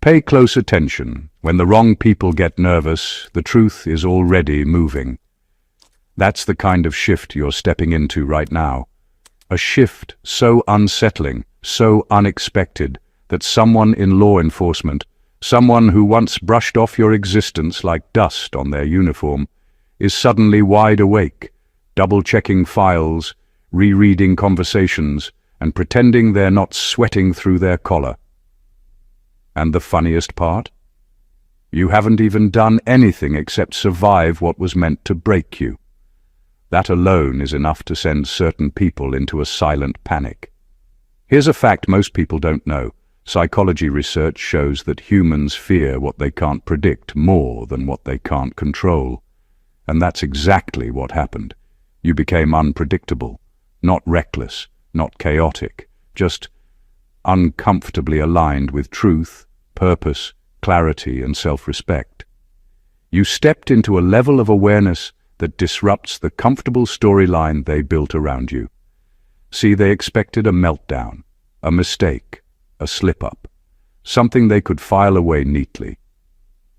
Pay close attention. When the wrong people get nervous, the truth is already moving. That's the kind of shift you're stepping into right now. A shift so unsettling, so unexpected, that someone in law enforcement, someone who once brushed off your existence like dust on their uniform, is suddenly wide awake, double-checking files, rereading conversations, and pretending they're not sweating through their collar. And the funniest part? You haven't even done anything except survive what was meant to break you. That alone is enough to send certain people into a silent panic. Here's a fact most people don't know. Psychology research shows that humans fear what they can't predict more than what they can't control. And that's exactly what happened. You became unpredictable, not reckless, not chaotic, just uncomfortably aligned with truth, purpose, clarity, and self-respect. You stepped into a level of awareness that disrupts the comfortable storyline they built around you. See, they expected a meltdown, a mistake, a slip-up, something they could file away neatly.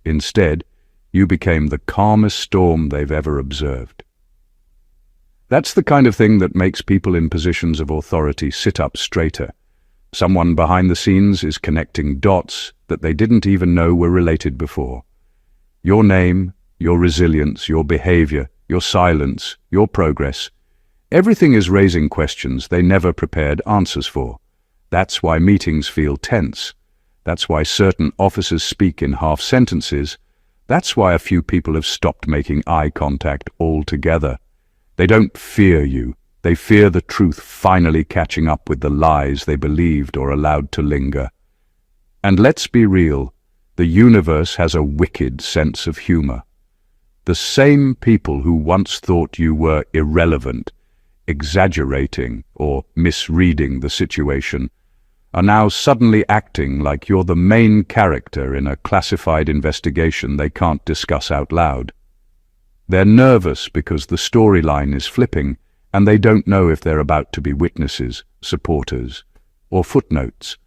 Instead, you became the calmest storm they've ever observed. That's the kind of thing that makes people in positions of authority sit up straighter. Someone behind the scenes is connecting dots that they didn't even know were related before. Your name, your resilience, your behavior, your silence, your progress, everything is raising questions they never prepared answers for. That's why meetings feel tense. That's why certain officers speak in half sentences. That's why a few people have stopped making eye contact altogether. They don't fear you. They fear the truth finally catching up with the lies they believed or allowed to linger. And let's be real, the universe has a wicked sense of humor. The same people who once thought you were irrelevant, exaggerating, or misreading the situation are now suddenly acting like you're the main character in a classified investigation they can't discuss out loud. They're nervous because the storyline is flipping, and they don't know if they're about to be witnesses, supporters, or footnotes.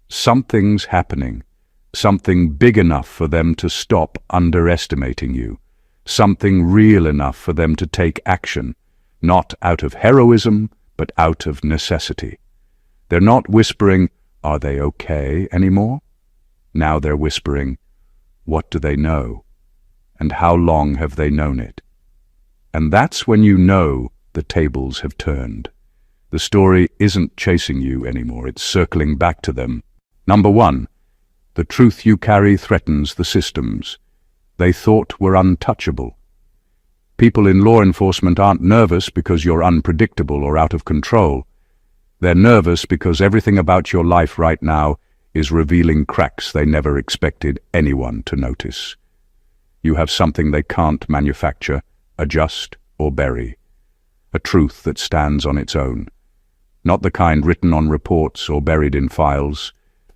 Something's happening, something big enough for them to stop underestimating you, something real enough for them to take action, not out of heroism, but out of necessity. They're not whispering, "Are they okay?" anymore. Now they're whispering, "What do they know? And how long have they known it?" And that's when you know the tables have turned. The story isn't chasing you anymore, it's circling back to them. Number one, the truth you carry threatens the systems they thought were untouchable. People in law enforcement aren't nervous because you're unpredictable or out of control. They're nervous because everything about your life right now is revealing cracks they never expected anyone to notice. You have something they can't manufacture, adjust, or bury. A truth that stands on its own. Not the kind written on reports or buried in files,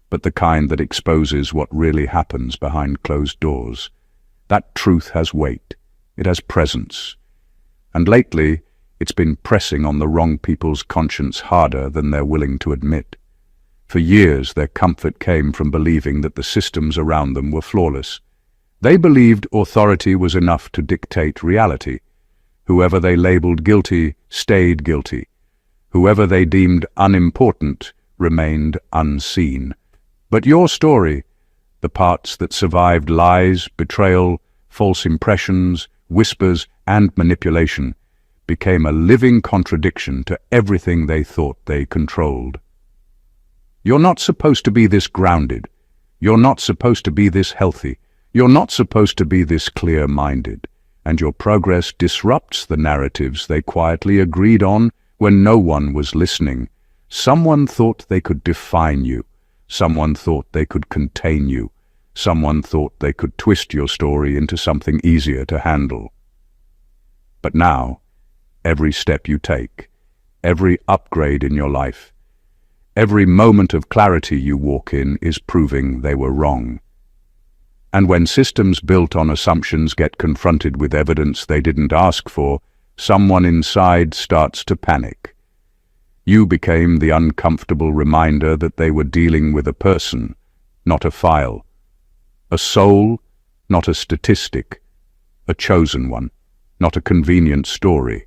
but the kind that exposes what really happens behind closed doors. That truth has weight. It has presence. And lately, it's been pressing on the wrong people's conscience harder than they're willing to admit. For years, their comfort came from believing that the systems around them were flawless. They believed authority was enough to dictate reality. Whoever they labeled guilty stayed guilty. Whoever they deemed unimportant remained unseen. But your story, the parts that survived lies, betrayal, false impressions, whispers, and manipulation, became a living contradiction to everything they thought they controlled. You're not supposed to be this grounded. You're not supposed to be this healthy. You're not supposed to be this clear-minded. And your progress disrupts the narratives they quietly agreed on when no one was listening. Someone thought they could define you. Someone thought they could contain you. Someone thought they could twist your story into something easier to handle. But now, every step you take, every upgrade in your life, every moment of clarity you walk in is proving they were wrong. And when systems built on assumptions get confronted with evidence they didn't ask for, someone inside starts to panic. You became the uncomfortable reminder that they were dealing with a person, not a file, A soul, not a statistic. A chosen one, not a convenient story.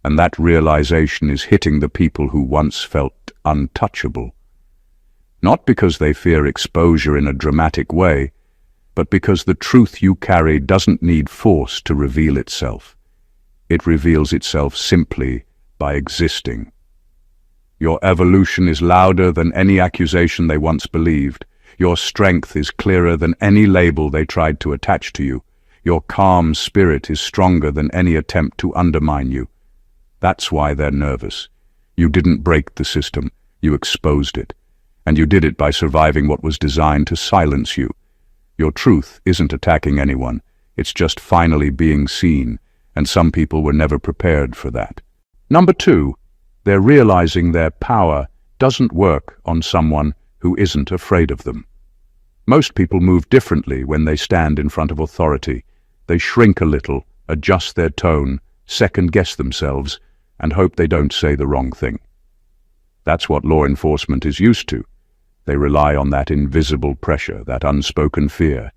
And that realization is hitting the people who once felt untouchable. Not because they fear exposure in a dramatic way, but because the truth you carry doesn't need force to reveal itself. It reveals itself simply by existing. Your evolution is louder than any accusation they once believed. Your strength is clearer than any label they tried to attach to you. Your calm spirit is stronger than any attempt to undermine you. That's why they're nervous. You didn't break the system, you exposed it. And you did it by surviving what was designed to silence you. Your truth isn't attacking anyone, it's just finally being seen, and some people were never prepared for that. Number 2, they're realizing their power doesn't work on someone who isn't afraid of them. Most people move differently when they stand in front of authority. They shrink a little, adjust their tone, second-guess themselves, and hope they don't say the wrong thing. That's what law enforcement is used to. They rely on that invisible pressure, that unspoken fear,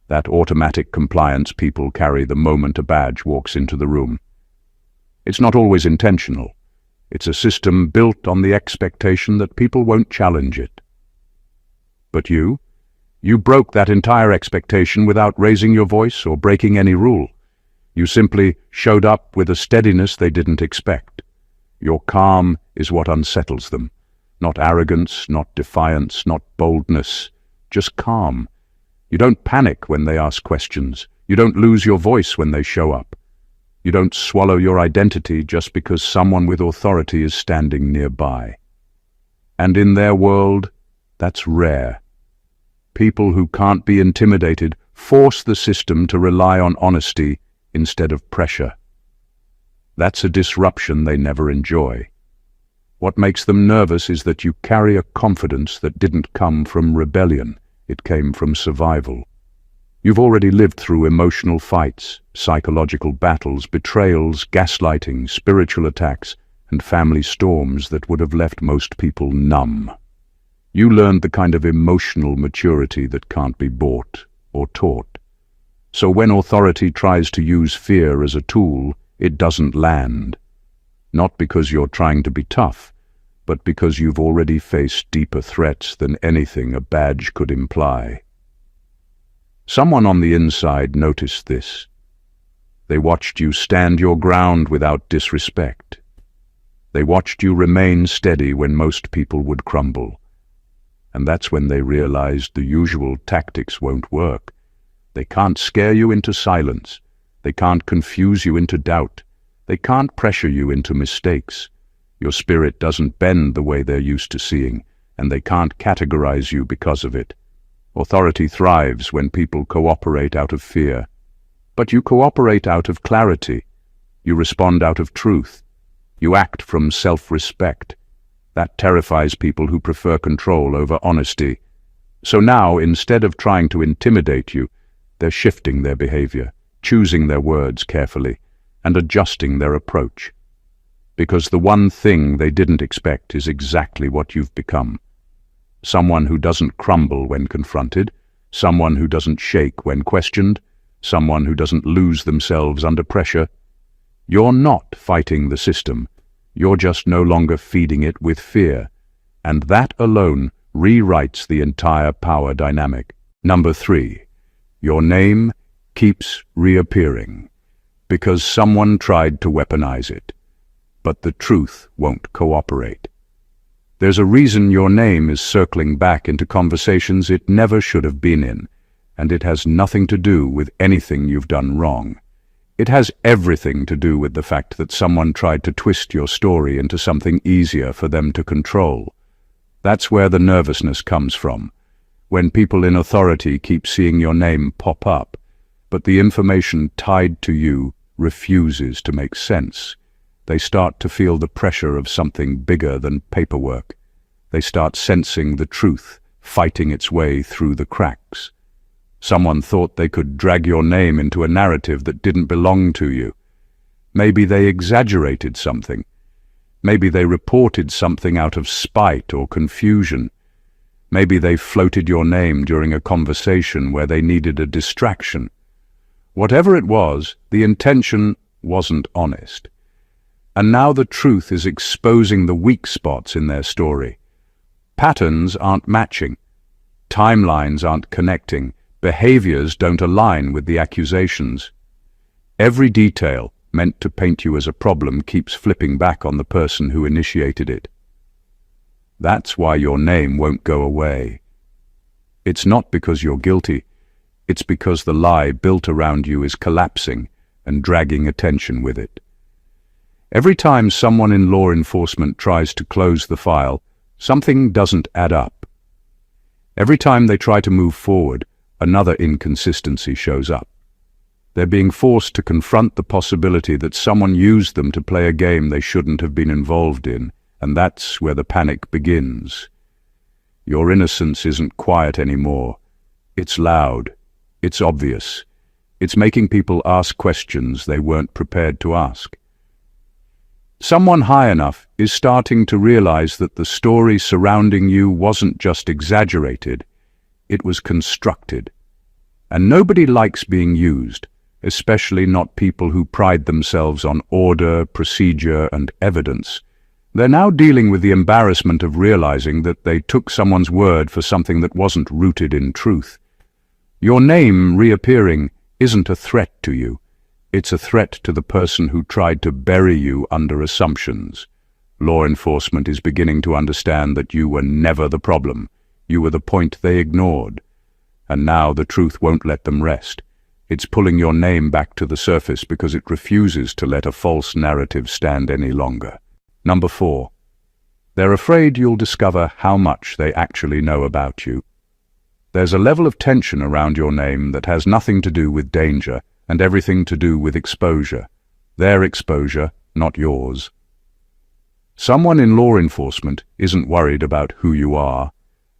that automatic compliance people carry the moment a badge walks into the room. It's not always intentional. It's a system built on the expectation that people won't challenge it. But you broke that entire expectation without raising your voice or breaking any rule. You simply showed up with a steadiness they didn't expect. Your calm is what unsettles them. Not arrogance, not defiance, not boldness, just calm. You don't panic when they ask questions. You don't lose your voice when they show up. You don't swallow your identity just because someone with authority is standing nearby. And in their world, that's rare. People who can't be intimidated force the system to rely on honesty instead of pressure. That's a disruption they never enjoy. What makes them nervous is that you carry a confidence that didn't come from rebellion, it came from survival. You've already lived through emotional fights, psychological battles, betrayals, gaslighting, spiritual attacks, and family storms that would have left most people numb. You learned the kind of emotional maturity that can't be bought or taught. So when authority tries to use fear as a tool, it doesn't land. Not because you're trying to be tough, but because you've already faced deeper threats than anything a badge could imply. Someone on the inside noticed this. They watched you stand your ground without disrespect. They watched you remain steady when most people would crumble. And that's when they realized the usual tactics won't work. They can't scare you into silence. They can't confuse you into doubt. They can't pressure you into mistakes. Your spirit doesn't bend the way they're used to seeing, and they can't categorize you because of it. Authority thrives when people cooperate out of fear. But you cooperate out of clarity. You respond out of truth. You act from self-respect. That terrifies people who prefer control over honesty. So now, instead of trying to intimidate you, they're shifting their behavior, choosing their words carefully, and adjusting their approach. Because the one thing they didn't expect is exactly what you've become. Someone who doesn't crumble when confronted, someone who doesn't shake when questioned, someone who doesn't lose themselves under pressure. You're not fighting the system, you're just no longer feeding it with fear, and that alone rewrites the entire power dynamic. Number 3, your name keeps reappearing, because someone tried to weaponize it, but the truth won't cooperate. There's a reason your name is circling back into conversations it never should have been in, and it has nothing to do with anything you've done wrong. It has everything to do with the fact that someone tried to twist your story into something easier for them to control. That's where the nervousness comes from, when people in authority keep seeing your name pop up, but the information tied to you refuses to make sense. They start to feel the pressure of something bigger than paperwork. They start sensing the truth fighting its way through the cracks. Someone thought they could drag your name into a narrative that didn't belong to you. Maybe they exaggerated something. Maybe they reported something out of spite or confusion. Maybe they floated your name during a conversation where they needed a distraction. Whatever it was, the intention wasn't honest. And now the truth is exposing the weak spots in their story. Patterns aren't matching. Timelines aren't connecting. Behaviors don't align with the accusations. Every detail meant to paint you as a problem keeps flipping back on the person who initiated it. That's why your name won't go away. It's not because you're guilty. It's because the lie built around you is collapsing and dragging attention with it. Every time someone in law enforcement tries to close the file, something doesn't add up. Every time they try to move forward, another inconsistency shows up. They're being forced to confront the possibility that someone used them to play a game they shouldn't have been involved in, and that's where the panic begins. Your innocence isn't quiet anymore. It's loud. It's obvious. It's making people ask questions they weren't prepared to ask. Someone high enough is starting to realize that the story surrounding you wasn't just exaggerated, it was constructed. And nobody likes being used, especially not people who pride themselves on order, procedure, and evidence. They're now dealing with the embarrassment of realizing that they took someone's word for something that wasn't rooted in truth. Your name reappearing isn't a threat to you. It's a threat to the person who tried to bury you under assumptions. Law enforcement is beginning to understand that you were never the problem. You were the point they ignored. And now the truth won't let them rest. It's pulling your name back to the surface because it refuses to let a false narrative stand any longer. Number 4. They're afraid you'll discover how much they actually know about you. There's a level of tension around your name that has nothing to do with danger and everything to do with exposure. Their exposure, not yours. Someone in law enforcement isn't worried about who you are.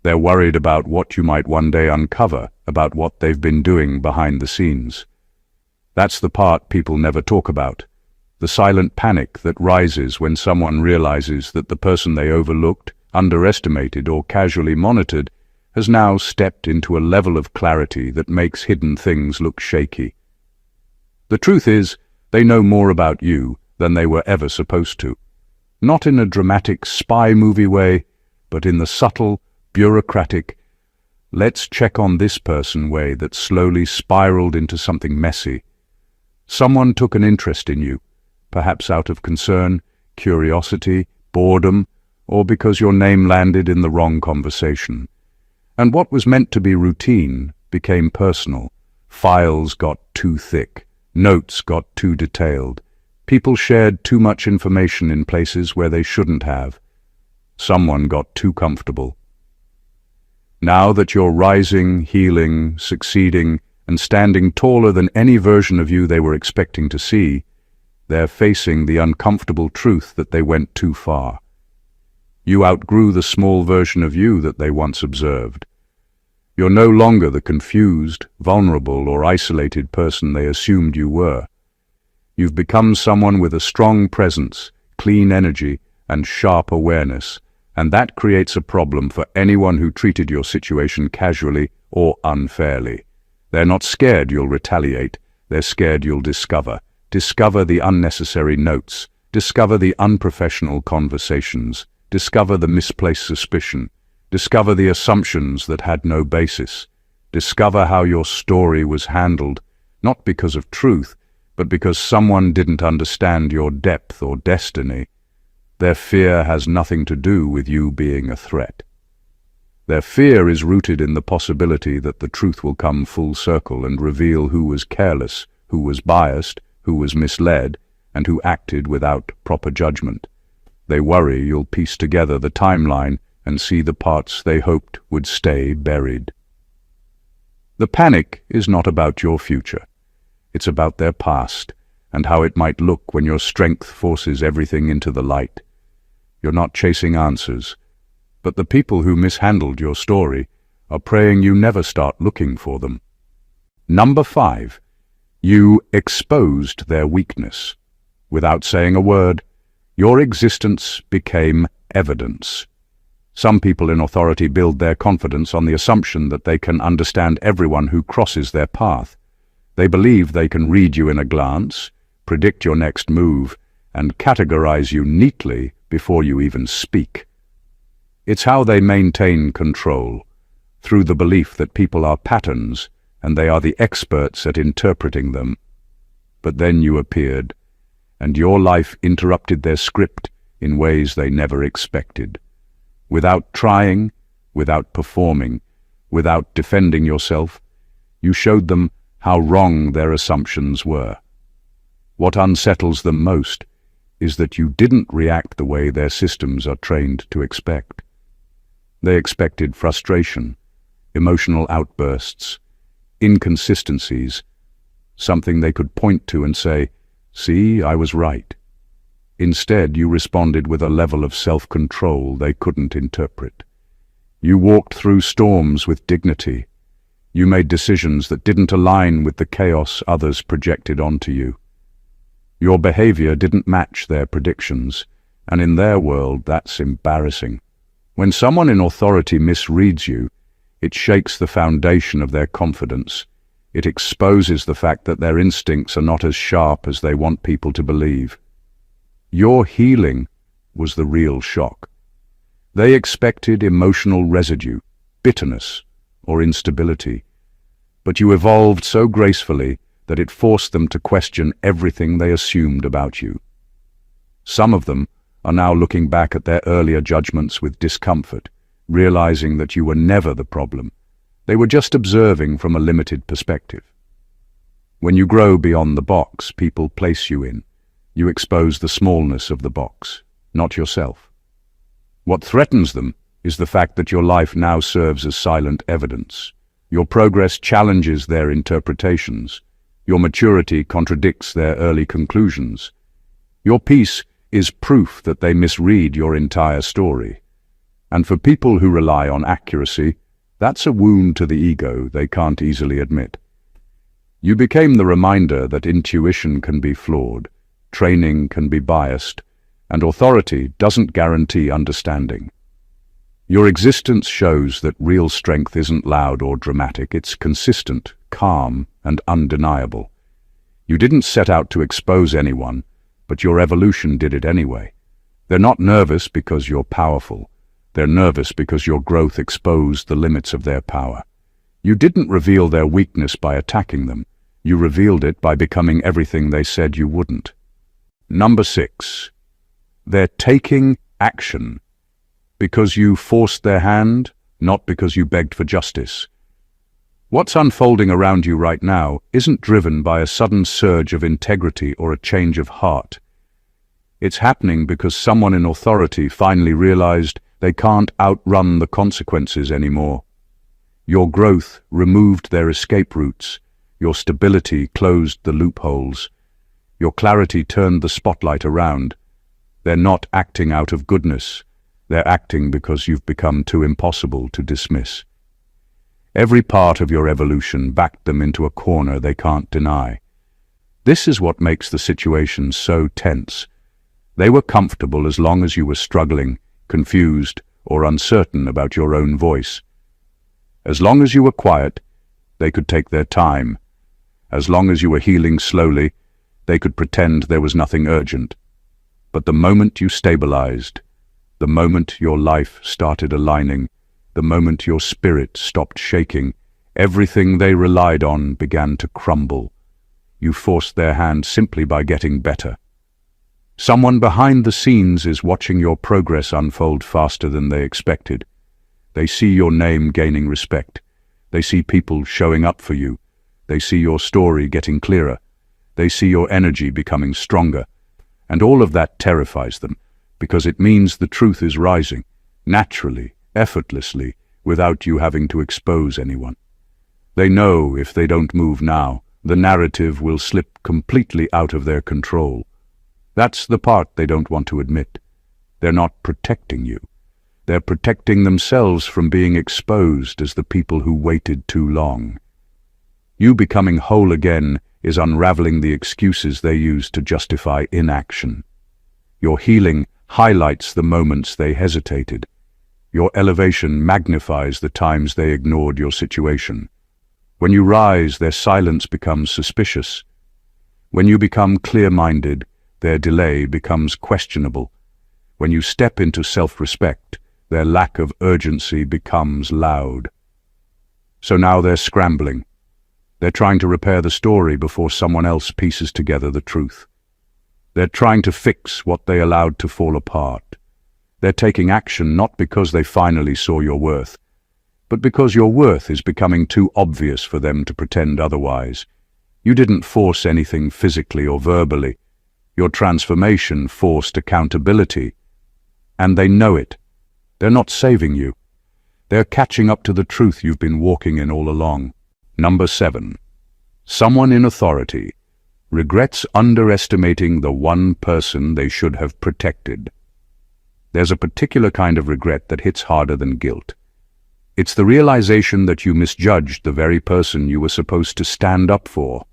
They're worried about what you might one day uncover, about what they've been doing behind the scenes. That's the part people never talk about. The silent panic that rises when someone realizes that the person they overlooked, underestimated, or casually monitored has now stepped into a level of clarity that makes hidden things look shaky. The truth is, they know more about you than they were ever supposed to. Not in a dramatic spy movie way, but in the subtle, bureaucratic, let's check on this person way that slowly spiraled into something messy. Someone took an interest in you, perhaps out of concern, curiosity, boredom, or because your name landed in the wrong conversation. And what was meant to be routine became personal. Files got too thick. Notes got too detailed. People shared too much information in places where they shouldn't have. Someone got too comfortable. Now that you're rising, healing, succeeding, and standing taller than any version of you they were expecting to see, they're facing the uncomfortable truth that they went too far. You outgrew the small version of you that they once observed. You're no longer the confused, vulnerable, or isolated person they assumed you were. You've become someone with a strong presence, clean energy, and sharp awareness, and that creates a problem for anyone who treated your situation casually or unfairly. They're not scared you'll retaliate, they're scared you'll discover the unnecessary notes, discover the unprofessional conversations, discover the misplaced suspicion, discover the assumptions that had no basis, discover how your story was handled, not because of truth, but because someone didn't understand your depth or destiny. Their fear has nothing to do with you being a threat. Their fear is rooted in the possibility that the truth will come full circle and reveal who was careless, who was biased, who was misled, and who acted without proper judgment. They worry you'll piece together the timeline and see the parts they hoped would stay buried. The panic is not about your future. It's about their past and how it might look when your strength forces everything into the light. You're not chasing answers, but the people who mishandled your story are praying you never start looking for them. Number 5. You exposed their weakness. Without saying a word, your existence became evidence. Some people in authority build their confidence on the assumption that they can understand everyone who crosses their path. They believe they can read you in a glance, predict your next move, and categorize you neatly before you even speak. It's how they maintain control, through the belief that people are patterns and they are the experts at interpreting them. But then you appeared, and your life interrupted their script in ways they never expected. Without trying, without performing, without defending yourself, you showed them how wrong their assumptions were. What unsettles them most is that you didn't react the way their systems are trained to expect. They expected frustration, emotional outbursts, inconsistencies, something they could point to and say, "See, I was right." Instead, you responded with a level of self-control they couldn't interpret. You walked through storms with dignity. You made decisions that didn't align with the chaos others projected onto you. Your behavior didn't match their predictions, and in their world, that's embarrassing. When someone in authority misreads you, it shakes the foundation of their confidence. It exposes the fact that their instincts are not as sharp as they want people to believe. Your healing was the real shock. They expected emotional residue, bitterness, or instability, but you evolved so gracefully that it forced them to question everything they assumed about you. Some of them are now looking back at their earlier judgments with discomfort, realizing that you were never the problem. They were just observing from a limited perspective. When you grow beyond the box people place you in, you expose the smallness of the box, not yourself. What threatens them is the fact that your life now serves as silent evidence. Your progress challenges their interpretations. Your maturity contradicts their early conclusions. Your peace is proof that they misread your entire story. And for people who rely on accuracy, that's a wound to the ego they can't easily admit. You became the reminder that intuition can be flawed, training can be biased, and authority doesn't guarantee understanding. Your existence shows that real strength isn't loud or dramatic, it's consistent, calm, and undeniable. You didn't set out to expose anyone, but your evolution did it anyway. They're not nervous because you're powerful. They're nervous because your growth exposed the limits of their power. You didn't reveal their weakness by attacking them. You revealed it by becoming everything they said you wouldn't. Number 6. They're taking action because you forced their hand, not because you begged for justice. What's unfolding around you right now isn't driven by a sudden surge of integrity or a change of heart. It's happening because someone in authority finally realized they can't outrun the consequences anymore. Your growth removed their escape routes. Your stability closed the loopholes. Your clarity turned the spotlight around. They're not acting out of goodness. They're acting because you've become too impossible to dismiss. Every part of your evolution backed them into a corner they can't deny. This is what makes the situation so tense. They were comfortable as long as you were struggling, confused, or uncertain about your own voice. As long as you were quiet, they could take their time. As long as you were healing slowly, they could pretend there was nothing urgent. But the moment you stabilized, the moment your life started aligning, the moment your spirit stopped shaking, everything they relied on began to crumble. You forced their hand simply by getting better. Someone behind the scenes is watching your progress unfold faster than they expected. They see your name gaining respect. They see people showing up for you. They see your story getting clearer. They see your energy becoming stronger. And all of that terrifies them, because it means the truth is rising, naturally, effortlessly, without you having to expose anyone. They know if they don't move now, the narrative will slip completely out of their control. That's the part they don't want to admit. They're not protecting you. They're protecting themselves from being exposed as the people who waited too long. You becoming whole again is unraveling the excuses they use to justify inaction. Your healing highlights the moments they hesitated. Your elevation magnifies the times they ignored your situation. When you rise, their silence becomes suspicious. When you become clear-minded, their delay becomes questionable. When you step into self-respect, their lack of urgency becomes loud. So now they're scrambling. They're trying to repair the story before someone else pieces together the truth. They're trying to fix what they allowed to fall apart. They're taking action not because they finally saw your worth, but because your worth is becoming too obvious for them to pretend otherwise. You didn't force anything physically or verbally. Your transformation forced accountability. And they know it. They're not saving you. They're catching up to the truth you've been walking in all along. Number 7. Someone in authority regrets underestimating the one person they should have protected. There's a particular kind of regret that hits harder than guilt. It's the realization that you misjudged the very person you were supposed to stand up for.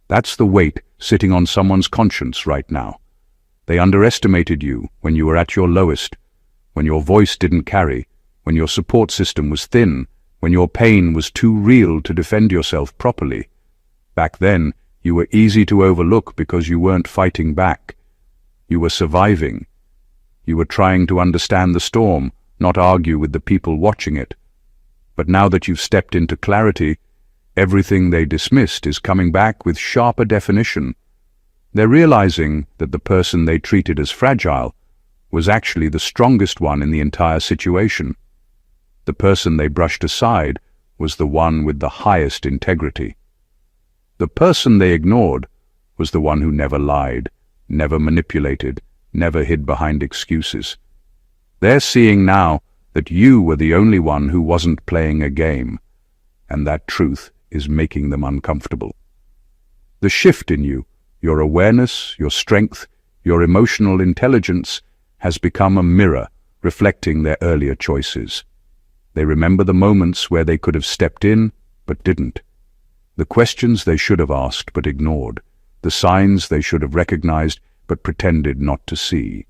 That's the weight sitting on someone's conscience right now. They underestimated you when you were at your lowest, when your voice didn't carry, when your support system was thin, when your pain was too real to defend yourself properly. Back then, you were easy to overlook because you weren't fighting back. You were surviving. You were trying to understand the storm, not argue with the people watching it. But now that you've stepped into clarity, everything they dismissed is coming back with sharper definition. They're realizing that the person they treated as fragile was actually the strongest one in the entire situation. The person they brushed aside was the one with the highest integrity. The person they ignored was the one who never lied, never manipulated, never hid behind excuses. They're seeing now that you were the only one who wasn't playing a game, and that truth is making them uncomfortable. The shift in you, your awareness, your strength, your emotional intelligence, has become a mirror reflecting their earlier choices. They remember the moments where they could have stepped in, but didn't. The questions they should have asked but ignored. The signs they should have recognized but pretended not to see.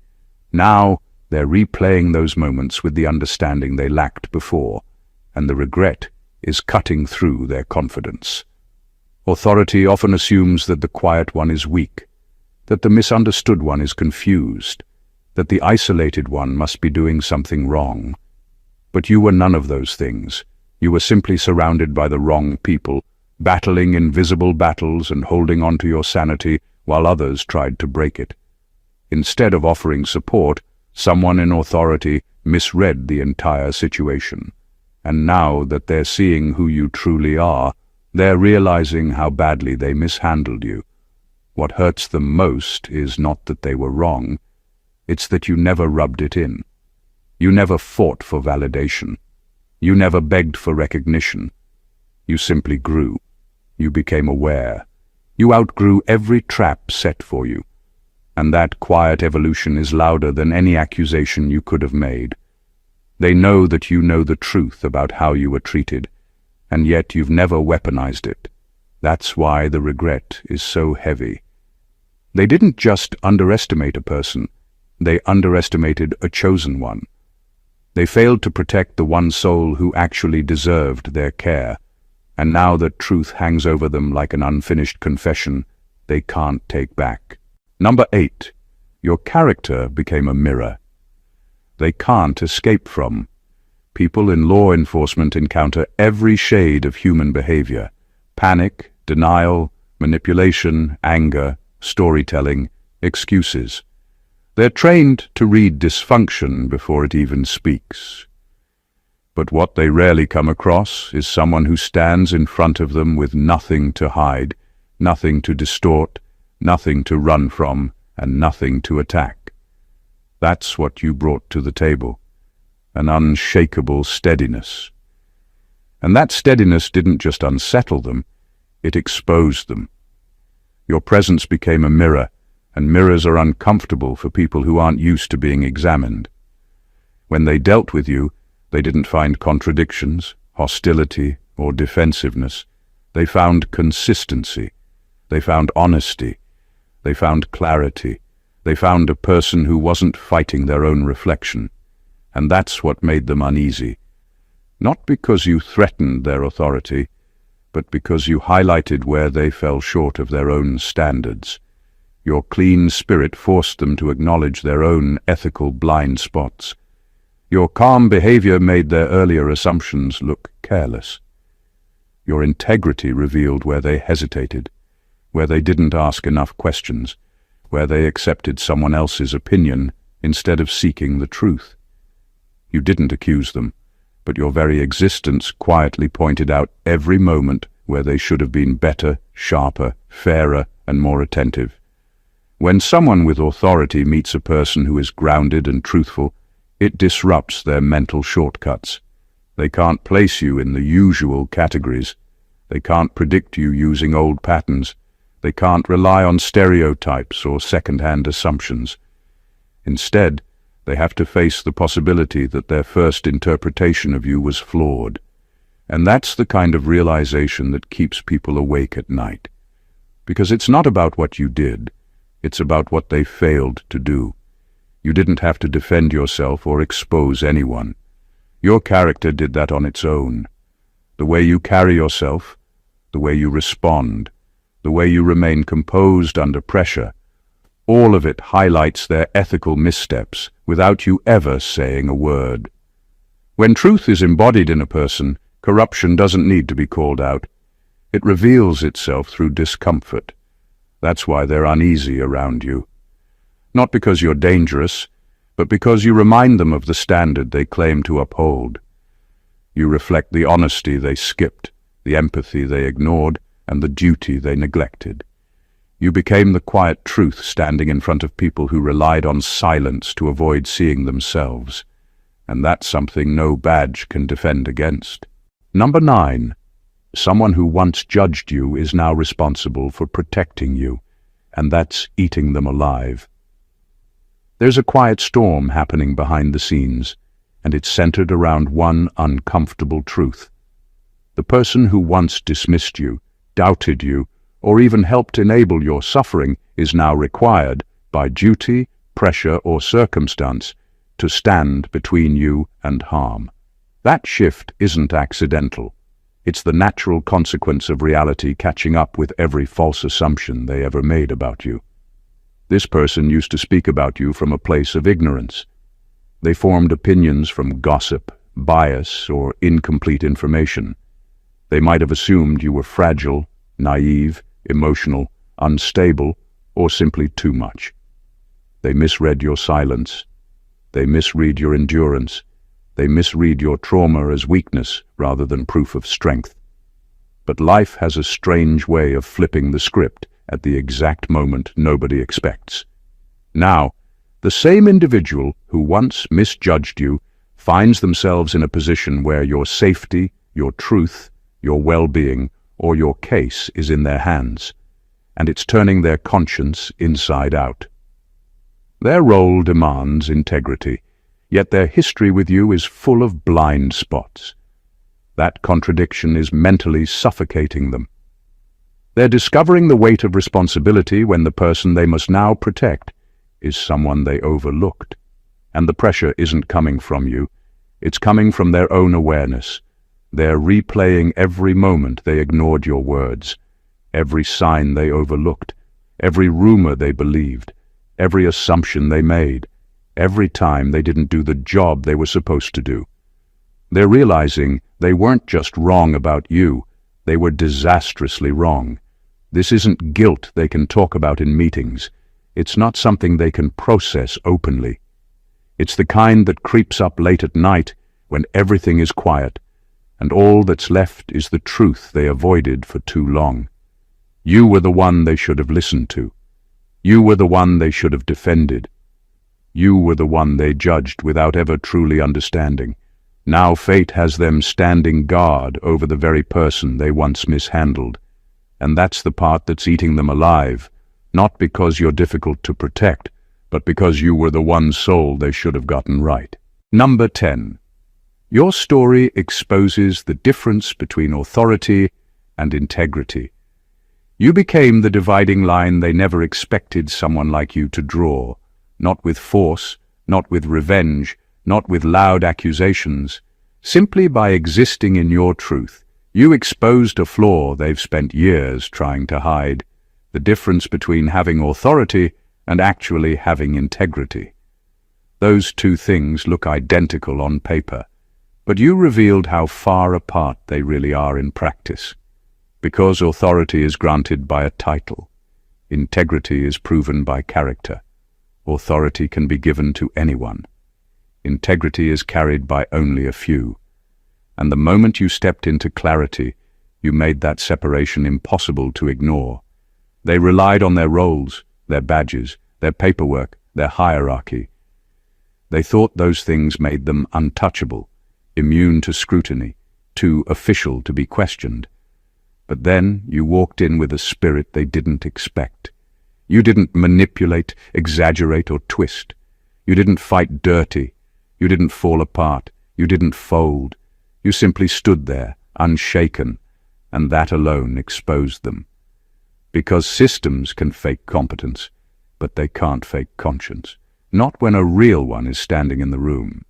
Now, they're replaying those moments with the understanding they lacked before, and the regret is cutting through their confidence. Authority often assumes that the quiet one is weak, that the misunderstood one is confused, that the isolated one must be doing something wrong. But you were none of those things. You were simply surrounded by the wrong people, battling invisible battles and holding on to your sanity while others tried to break it. Instead of offering support, someone in authority misread the entire situation. And now that they're seeing who you truly are, they're realizing how badly they mishandled you. What hurts them most is not that they were wrong, it's that you never rubbed it in. You never fought for validation. You never begged for recognition. You simply grew. You became aware. You outgrew every trap set for you. And that quiet evolution is louder than any accusation you could have made. They know that you know the truth about how you were treated, and yet you've never weaponized it. That's why the regret is so heavy. They didn't just underestimate a person, they underestimated a chosen one. They failed to protect the one soul who actually deserved their care, and now that truth hangs over them like an unfinished confession they can't take back. Number 8. Your character became a mirror they can't escape from. People in law enforcement encounter every shade of human behavior: panic, denial, manipulation, anger, storytelling, excuses. They're trained to read dysfunction before it even speaks. But what they rarely come across is someone who stands in front of them with nothing to hide, nothing to distort, nothing to run from, and nothing to attack. That's what you brought to the table, an unshakable steadiness. And that steadiness didn't just unsettle them, it exposed them. Your presence became a mirror, and mirrors are uncomfortable for people who aren't used to being examined. When they dealt with you, they didn't find contradictions, hostility, or defensiveness. They found consistency. They found honesty. They found clarity. They found a person who wasn't fighting their own reflection. And that's what made them uneasy. Not because you threatened their authority, but because you highlighted where they fell short of their own standards. Your clean spirit forced them to acknowledge their own ethical blind spots. Your calm behavior made their earlier assumptions look careless. Your integrity revealed where they hesitated, where they didn't ask enough questions, where they accepted someone else's opinion instead of seeking the truth. You didn't accuse them, but your very existence quietly pointed out every moment where they should have been better, sharper, fairer, and more attentive. When someone with authority meets a person who is grounded and truthful, it disrupts their mental shortcuts. They can't place you in the usual categories. They can't predict you using old patterns. They can't rely on stereotypes or second-hand assumptions. Instead, they have to face the possibility that their first interpretation of you was flawed. And that's the kind of realization that keeps people awake at night. Because it's not about what you did, it's about what they failed to do. You didn't have to defend yourself or expose anyone. Your character did that on its own. The way you carry yourself, the way you respond, the way you remain composed under pressure, all of it highlights their ethical missteps without you ever saying a word. When truth is embodied in a person, corruption doesn't need to be called out. It reveals itself through discomfort. That's why they're uneasy around you. Not because you're dangerous, but because you remind them of the standard they claim to uphold. You reflect the honesty they skipped, the empathy they ignored, and the duty they neglected. You became the quiet truth standing in front of people who relied on silence to avoid seeing themselves. And that's something no badge can defend against. Number 9. Someone who once judged you is now responsible for protecting you, and that's eating them alive. There's a quiet storm happening behind the scenes, and it's centered around one uncomfortable truth. The person who once dismissed you, doubted you, or even helped enable your suffering is now required, by duty, pressure, or circumstance, to stand between you and harm. That shift isn't accidental. It's the natural consequence of reality catching up with every false assumption they ever made about you. This person used to speak about you from a place of ignorance. They formed opinions from gossip, bias, or incomplete information. They might have assumed you were fragile, naive, emotional, unstable, or simply too much. They misread your silence. They misread your endurance. They misread your trauma as weakness rather than proof of strength. But life has a strange way of flipping the script at the exact moment nobody expects. Now, the same individual who once misjudged you finds themselves in a position where your safety, your truth, your well-being, or your case is in their hands, and it's turning their conscience inside out. Their role demands integrity, yet their history with you is full of blind spots. That contradiction is mentally suffocating them. They're discovering the weight of responsibility when the person they must now protect is someone they overlooked. And the pressure isn't coming from you, it's coming from their own awareness. They're replaying every moment they ignored your words, every sign they overlooked, every rumor they believed, every assumption they made, every time they didn't do the job they were supposed to do. They're realizing they weren't just wrong about you, they were disastrously wrong. This isn't guilt they can talk about in meetings. It's not something they can process openly. It's the kind that creeps up late at night when everything is quiet, and all that's left is the truth they avoided for too long. You were the one they should have listened to. You were the one they should have defended. You were the one they judged without ever truly understanding. Now fate has them standing guard over the very person they once mishandled. And that's the part that's eating them alive, not because you're difficult to protect, but because you were the one soul they should have gotten right. Number 10. Your story exposes the difference between authority and integrity. You became the dividing line they never expected someone like you to draw, not with force, not with revenge, not with loud accusations. Simply by existing in your truth, you exposed a flaw they've spent years trying to hide, the difference between having authority and actually having integrity. Those two things look identical on paper, but you revealed how far apart they really are in practice. Because authority is granted by a title, integrity is proven by character. Authority can be given to anyone. Integrity is carried by only a few. And the moment you stepped into clarity, you made that separation impossible to ignore. They relied on their roles, their badges, their paperwork, their hierarchy. They thought those things made them untouchable, immune to scrutiny, too official to be questioned. But then you walked in with a spirit they didn't expect. You didn't manipulate, exaggerate, or twist. You didn't fight dirty. You didn't fall apart. You didn't fold. You simply stood there, unshaken, and that alone exposed them. Because systems can fake competence, but they can't fake conscience. Not when a real one is standing in the room.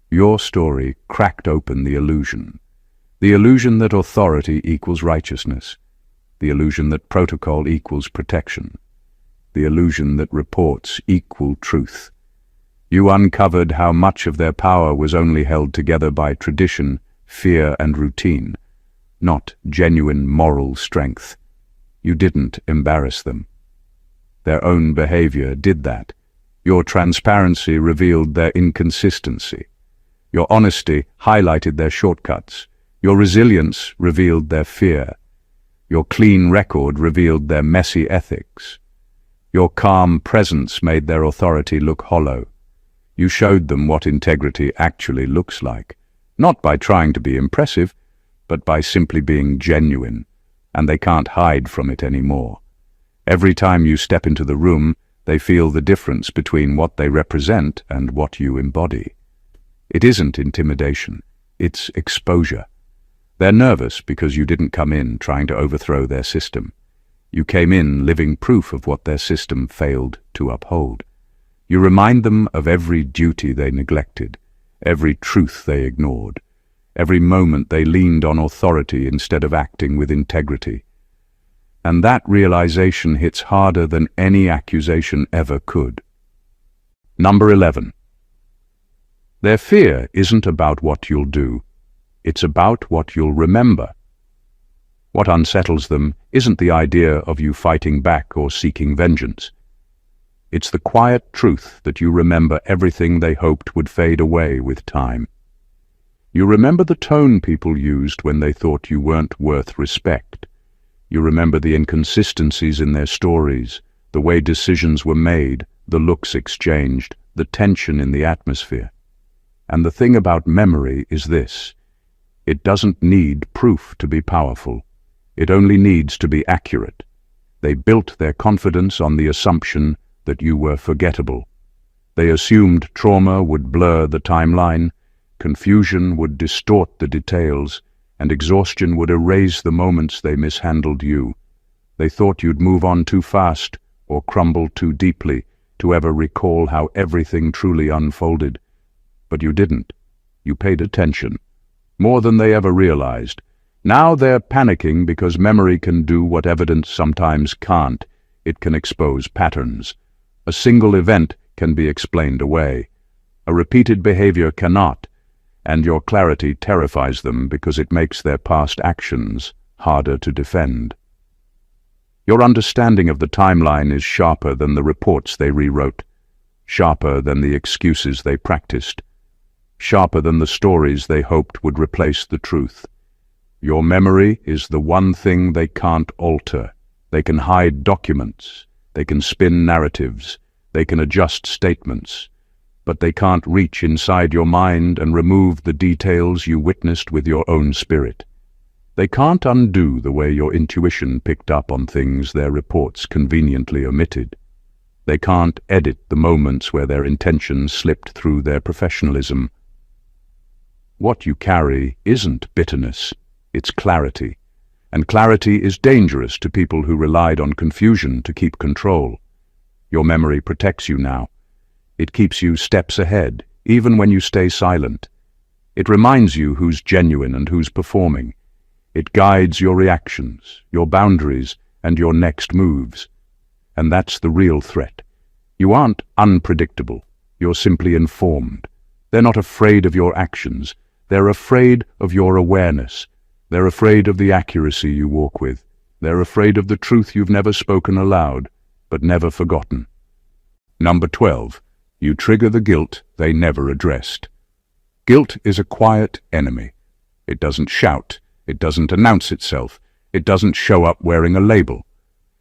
Your story cracked open the illusion. The illusion that authority equals righteousness. The illusion that protocol equals protection. The illusion that reports equal truth. You uncovered how much of their power was only held together by tradition, fear, and routine, not genuine moral strength. You didn't embarrass them. Their own behavior did that. Your transparency revealed their inconsistency. Your honesty highlighted their shortcuts. Your resilience revealed their fear. Your clean record revealed their messy ethics. Your calm presence made their authority look hollow. You showed them what integrity actually looks like, not by trying to be impressive, but by simply being genuine, and they can't hide from it anymore. Every time you step into the room, they feel the difference between what they represent and what you embody. It isn't intimidation, it's exposure. They're nervous because you didn't come in trying to overthrow their system. You came in living proof of what their system failed to uphold. You remind them of every duty they neglected, every truth they ignored, every moment they leaned on authority instead of acting with integrity. And that realization hits harder than any accusation ever could. Number 11. Their fear isn't about what you'll do. It's about what you'll remember. What unsettles them isn't the idea of you fighting back or seeking vengeance. It's the quiet truth that you remember everything they hoped would fade away with time. You remember the tone people used when they thought you weren't worth respect. You remember the inconsistencies in their stories, the way decisions were made, the looks exchanged, the tension in the atmosphere. And the thing about memory is this: it doesn't need proof to be powerful. It only needs to be accurate. They built their confidence on the assumption that you were forgettable. They assumed trauma would blur the timeline, confusion would distort the details, and exhaustion would erase the moments they mishandled you. They thought you'd move on too fast or crumble too deeply to ever recall how everything truly unfolded. But you didn't. You paid attention. More than they ever realized. Now they're panicking because memory can do what evidence sometimes can't. It can expose patterns. A single event can be explained away. A repeated behavior cannot, and your clarity terrifies them because it makes their past actions harder to defend. Your understanding of the timeline is sharper than the reports they rewrote, sharper than the excuses they practiced, sharper than the stories they hoped would replace the truth. Your memory is the one thing they can't alter. They can hide documents, they can spin narratives, they can adjust statements, but they can't reach inside your mind and remove the details you witnessed with your own spirit. They can't undo the way your intuition picked up on things their reports conveniently omitted. They can't edit the moments where their intentions slipped through their professionalism. What you carry isn't bitterness, it's clarity. And clarity is dangerous to people who relied on confusion to keep control. Your memory protects you now. It keeps you steps ahead, even when you stay silent. It reminds you who's genuine and who's performing. It guides your reactions, your boundaries, and your next moves. And that's the real threat. You aren't unpredictable. You're simply informed. They're not afraid of your actions. They're afraid of your awareness. They're afraid of the accuracy you walk with. They're afraid of the truth you've never spoken aloud, but never forgotten. Number 12. You trigger the guilt they never addressed. Guilt is a quiet enemy. It doesn't shout. It doesn't announce itself. It doesn't show up wearing a label.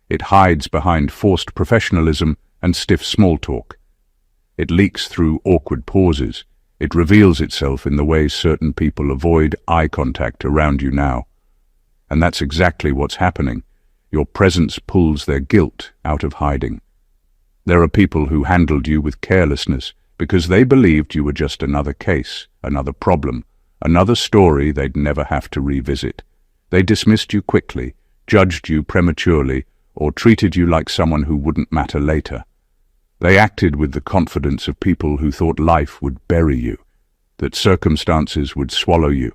It hides behind forced professionalism and stiff small talk. It leaks through awkward pauses. It reveals itself in the way certain people avoid eye contact around you now. And that's exactly what's happening. Your presence pulls their guilt out of hiding. There are people who handled you with carelessness because they believed you were just another case, another problem, another story they'd never have to revisit. They dismissed you quickly, judged you prematurely, or treated you like someone who wouldn't matter later. They acted with the confidence of people who thought life would bury you, that circumstances would swallow you,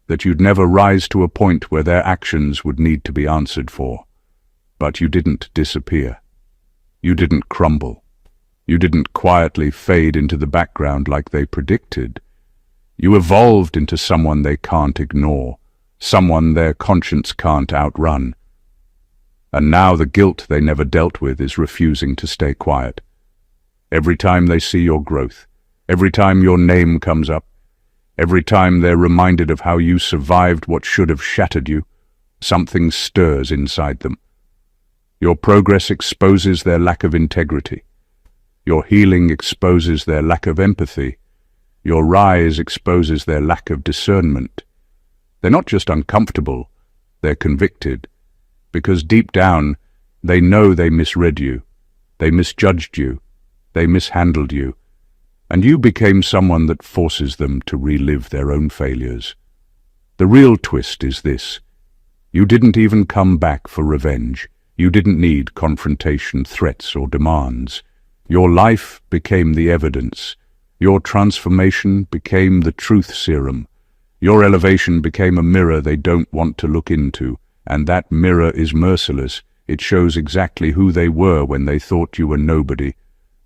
that you'd never rise to a point where their actions would need to be answered for. But you didn't disappear. You didn't crumble. You didn't quietly fade into the background like they predicted. You evolved into someone they can't ignore, someone their conscience can't outrun. And now the guilt they never dealt with is refusing to stay quiet. Every time they see your growth, every time your name comes up, every time they're reminded of how you survived what should have shattered you, something stirs inside them. Your progress exposes their lack of integrity. Your healing exposes their lack of empathy. Your rise exposes their lack of discernment. They're not just uncomfortable, they're convicted. Because deep down, they know they misread you, they misjudged you, they mishandled you, and you became someone that forces them to relive their own failures. The real twist is this. You didn't even come back for revenge. You didn't need confrontation, threats, or demands. Your life became the evidence. Your transformation became the truth serum. Your elevation became a mirror they don't want to look into, and that mirror is merciless. It shows exactly who they were when they thought you were nobody.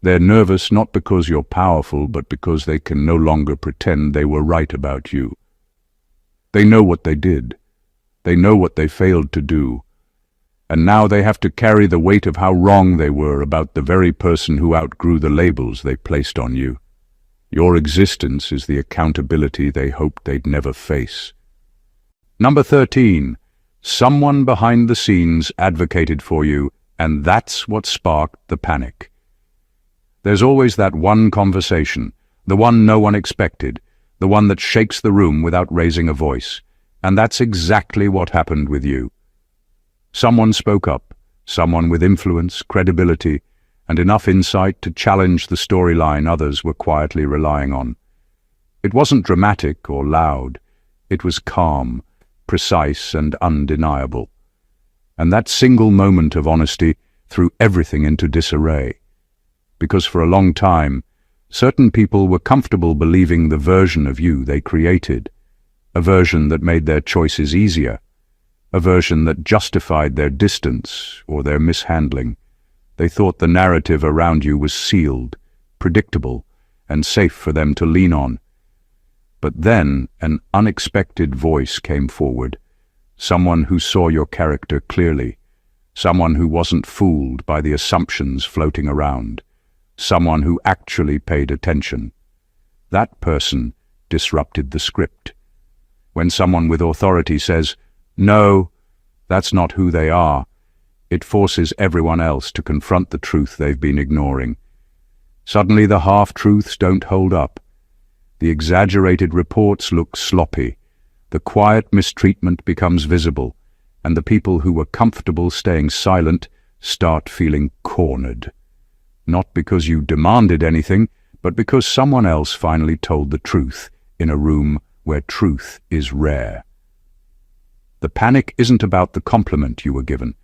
They're nervous not because you're powerful, but because they can no longer pretend they were right about you. They know what they did. They know what they failed to do. And now they have to carry the weight of how wrong they were about the very person who outgrew the labels they placed on you. Your existence is the accountability they hoped they'd never face. Number 13. Someone behind the scenes advocated for you, and that's what sparked the panic. There's always that one conversation, the one no one expected, the one that shakes the room without raising a voice. And that's exactly what happened with you. Someone spoke up, someone with influence, credibility, and enough insight to challenge the storyline others were quietly relying on. It wasn't dramatic or loud. It was calm, precise, and undeniable. And that single moment of honesty threw everything into disarray. Because for a long time, certain people were comfortable believing the version of you they created, a version that made their choices easier, a version that justified their distance or their mishandling. They thought the narrative around you was sealed, predictable, and safe for them to lean on. But then an unexpected voice came forward, someone who saw your character clearly, someone who wasn't fooled by the assumptions floating around, someone who actually paid attention. That person disrupted the script. When someone with authority says, "No, that's not who they are," it forces everyone else to confront the truth they've been ignoring. Suddenly the half-truths don't hold up. The exaggerated reports look sloppy. The quiet mistreatment becomes visible, and the people who were comfortable staying silent start feeling cornered. Not because you demanded anything, but because someone else finally told the truth in a room where truth is rare. The panic isn't about the compliment you were given.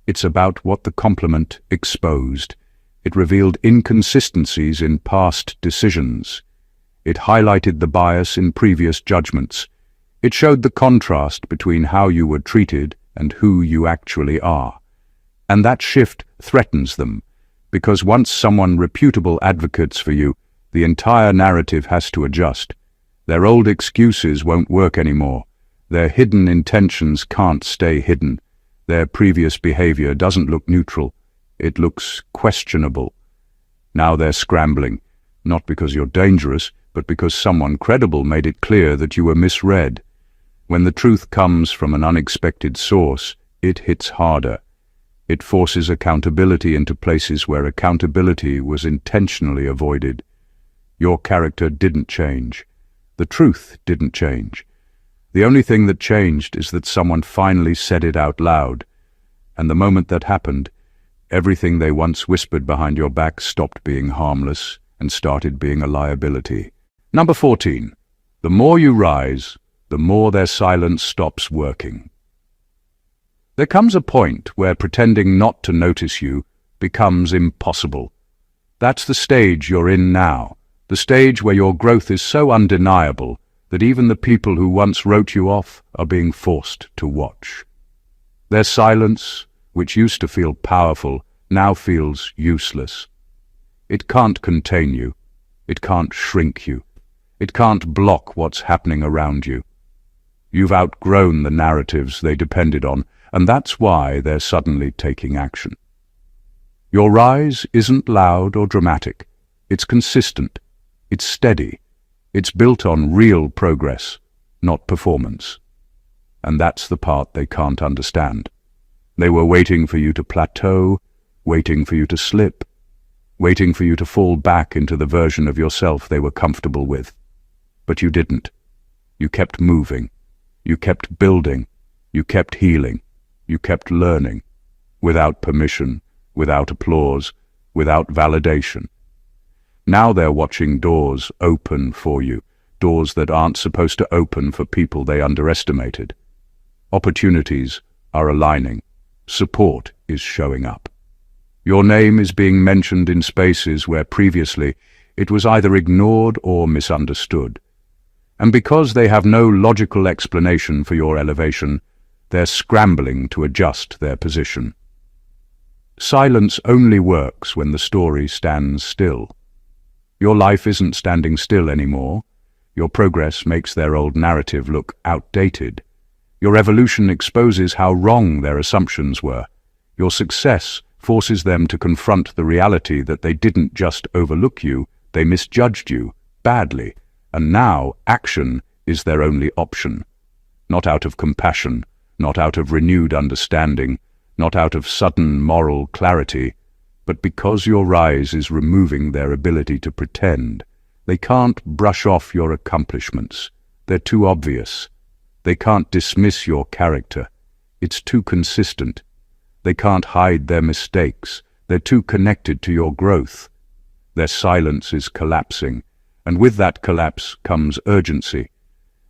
It's about what the compliment exposed. It revealed inconsistencies in past decisions. It highlighted the bias in previous judgments. It showed the contrast between how you were treated and who you actually are. And that shift threatens them, because once someone reputable advocates for you, the entire narrative has to adjust. Their old excuses won't work anymore. Their hidden intentions can't stay hidden. Their previous behavior doesn't look neutral. It looks questionable. Now they're scrambling, not because you're dangerous, but because someone credible made it clear that you were misread. When the truth comes from an unexpected source, it hits harder. It forces accountability into places where accountability was intentionally avoided. Your character didn't change. The truth didn't change. The only thing that changed is that someone finally said it out loud. And the moment that happened, everything they once whispered behind your back stopped being harmless and started being a liability. Number 14. The more you rise, the more their silence stops working. There comes a point where pretending not to notice you becomes impossible. That's the stage you're in now, the stage where your growth is so undeniable that even the people who once wrote you off are being forced to watch. Their silence, which used to feel powerful, now feels useless. It can't contain you. It can't shrink you. It can't block what's happening around you. You've outgrown the narratives they depended on, and that's why they're suddenly taking action. Your rise isn't loud or dramatic. It's consistent. It's steady. It's built on real progress, not performance. And that's the part they can't understand. They were waiting for you to plateau, waiting for you to slip, waiting for you to fall back into the version of yourself they were comfortable with. But you didn't. You kept moving. You kept building. You kept healing. You kept learning. Without permission, without applause, without validation. Now they're watching doors open for you, doors that aren't supposed to open for people they underestimated. Opportunities are aligning. Support is showing up. Your name is being mentioned in spaces where previously it was either ignored or misunderstood. And because they have no logical explanation for your elevation, they're scrambling to adjust their position. Silence only works when the story stands still. Your life isn't standing still anymore. Your progress makes their old narrative look outdated. Your evolution exposes how wrong their assumptions were. Your success forces them to confront the reality that they didn't just overlook you, they misjudged you badly. And now action is their only option. Not out of compassion, not out of renewed understanding, not out of sudden moral clarity, but because your rise is removing their ability to pretend. They can't brush off your accomplishments. They're too obvious. They can't dismiss your character. It's too consistent. They can't hide their mistakes. They're too connected to your growth. Their silence is collapsing, and with that collapse comes urgency.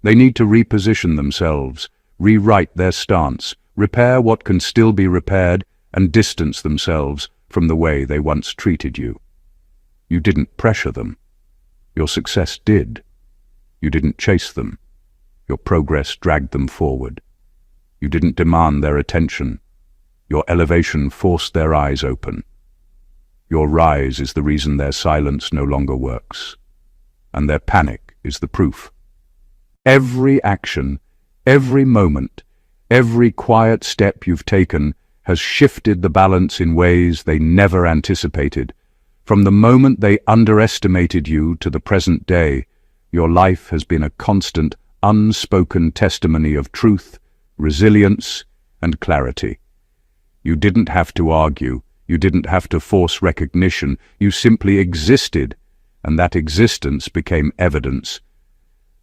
They need to reposition themselves, rewrite their stance, repair what can still be repaired, and distance themselves from the way they once treated you. You didn't pressure them. Your success did. You didn't chase them. Your progress dragged them forward. You didn't demand their attention. Your elevation forced their eyes open. Your rise is the reason their silence no longer works. And their panic is the proof. Every action, every moment, every quiet step you've taken has shifted the balance in ways they never anticipated. From the moment they underestimated you to the present day, your life has been a constant, unspoken testimony of truth, resilience, and clarity. You didn't have to argue. You didn't have to force recognition. You simply existed, and that existence became evidence.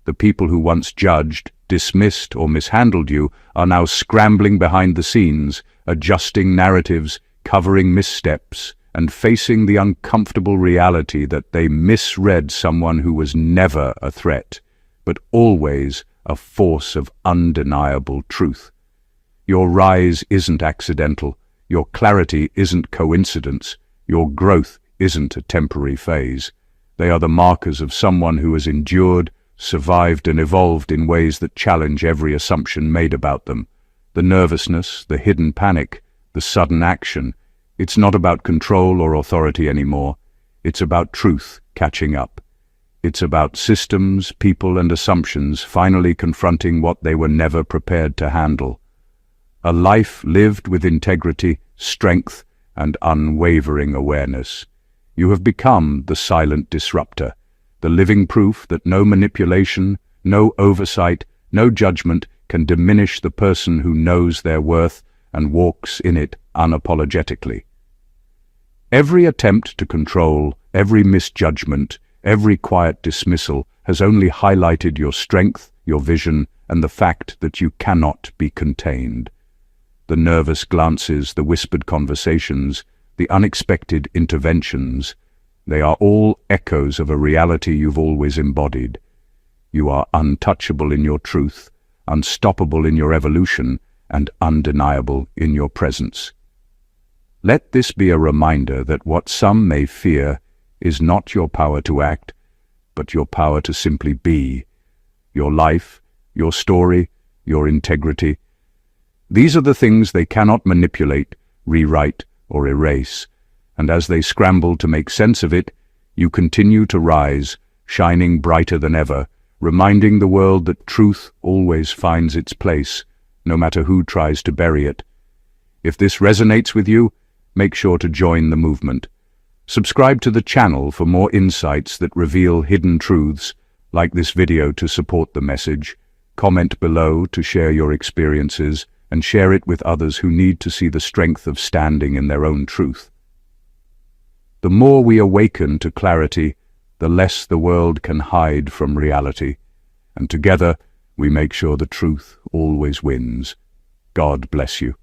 The people who once judged, dismissed, or mishandled you are now scrambling behind the scenes, adjusting narratives, covering missteps, and facing the uncomfortable reality that they misread someone who was never a threat, but always a force of undeniable truth. Your rise isn't accidental. Your clarity isn't coincidence. Your growth isn't a temporary phase. They are the markers of someone who has endured, survived, and evolved in ways that challenge every assumption made about them. The nervousness, the hidden panic, the sudden action. It's not about control or authority anymore. It's about truth catching up. It's about systems, people, and assumptions finally confronting what they were never prepared to handle. A life lived with integrity, strength, and unwavering awareness. You have become the silent disruptor, the living proof that no manipulation, no oversight, no judgment can diminish the person who knows their worth and walks in it unapologetically. Every attempt to control, every misjudgment, every quiet dismissal has only highlighted your strength, your vision, and the fact that you cannot be contained. The nervous glances, the whispered conversations, the unexpected interventions, they are all echoes of a reality you've always embodied. You are untouchable in your truth, unstoppable in your evolution, and undeniable in your presence. Let this be a reminder that what some may fear is not your power to act, but your power to simply be. Your life, your story, your integrity. These are the things they cannot manipulate, rewrite, or erase, and as they scramble to make sense of it, you continue to rise, shining brighter than ever, reminding the world that truth always finds its place, no matter who tries to bury it. If this resonates with you, make sure to join the movement. Subscribe to the channel for more insights that reveal hidden truths, like this video to support the message, comment below to share your experiences, and share it with others who need to see the strength of standing in their own truth. The more we awaken to clarity, the less the world can hide from reality, and together we make sure the truth always wins. God bless you.